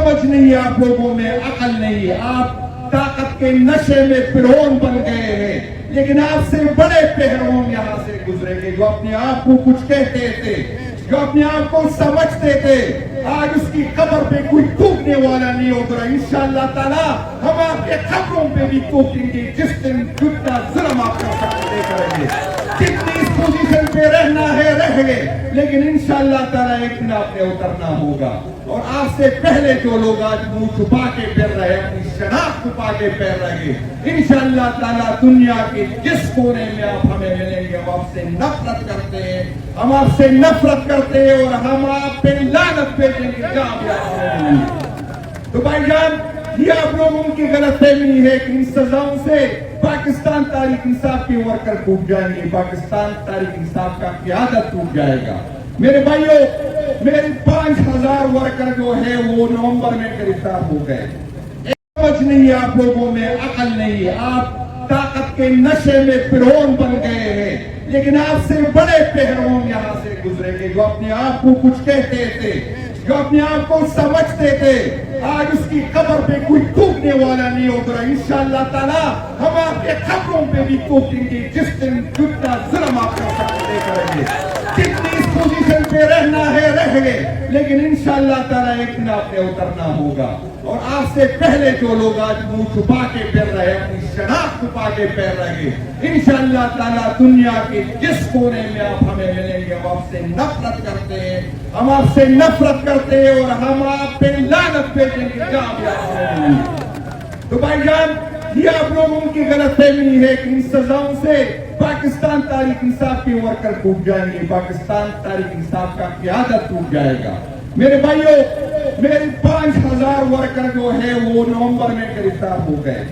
سمجھ نہیں ہے آپ لوگوں میں، عقل نہیں ہے، آپ طاقت کے نشے میں فرعون بن گئے ہیں، لیکن آپ سے بڑے پہلوان یہاں سے گزرے گے جو اپنے آپ کو کچھ کہتے تھے، جو اپنے آپ کو سمجھتے تھے، آج اس کی قبر پہ کوئی تھوکنے والا نہیں ہوگا۔ انشاءاللہ تعالی ہم آپ کے قبروں پہ بھی تھوکیں گے جس دن جتنا ظلم آپ کر سکتے کریں گے، جتنی اس پوزیشن پہ رہنا ہے رہ گئے، لیکن انشاءاللہ تعالی ایک دن آپ نے اترنا ہوگا۔ اور آپ سے پہلے جو لوگ آج منہ چھپا کے پھر رہے، اپنی شناخت چھپا کے پھر رہے، انشاءاللہ تعالی دنیا کے جس کونے میں آپ ہمیں ملیں گے، ہم آپ سے نفرت کرتے ہیں، ہم آپ سے نفرت کرتے ہیں اور ہم آپ پہ لعنت بھیجیں گے جہاں بھی آپ ہمیں ملیں گے۔ تو بھائی جان، یہ آپ لوگوں کی غلط فہمی ہے کہ ان سزاؤں سے پاکستان تحریک انصاف کے ورکر ٹوٹ جائیں گے، پاکستان تحریک انصاف کا قیادت ٹوٹ جائے گا۔ میرے بھائیوں، میرے 5000 ورکر جو ہے وہ نومبر میں گرفتار ہو گئے۔ سمجھ نہیں ہے آپ لوگوں میں، عقل نہیں ہے، آپ طاقت کے نشے میں فرعون بن گئے ہیں، لیکن آپ سے بڑے پہلوان یہاں سے گزرے گے جو اپنے آپ کو کچھ کہتے تھے، جو اپنے آپ کو سمجھتے تھے، آج اس کی قبر پہ کوئی تھوکنے والا نہیں ہوگا۔ انشاءاللہ تعالی ہم آپ کے قبروں پہ بھی تھوکیں گے جس دن جتنا ظلم آپ کر سکتے کریں گے، جتنی اس پوزیشن پہ رہنا ہے رہ گئے، لیکن انشاءاللہ تعالی ایک دن آپ نے اترنا ہوگا۔ اور آپ سے پہلے جو لوگ آج منہ چھپا کے پھر رہے، اپنی شناخت چھپا کے پھر رہے، انشاءاللہ تعالی دنیا کے جس کونے میں آپ ہمیں ملیں گے، ہم آپ سے نفرت کرتے ہیں، ہم آپ سے نفرت کرتے ہیں اور ہم آپ پہ لعنت بھیجیں گے جہاں بھی آپ ہمیں ملیں گے۔ تو بھائی جان، یہ آپ لوگوں کی غلط فہمی ہے کہ ان سزاؤں سے پاکستان تحریک انصاف کے ورکر ٹوٹ جائیں گے، پاکستان تحریک انصاف کا قیادت ٹوٹ جائے گا۔ میرے بھائیوں، میرے 5000 ورکر جو ہے وہ نومبر میں گرفتار ہو گئے۔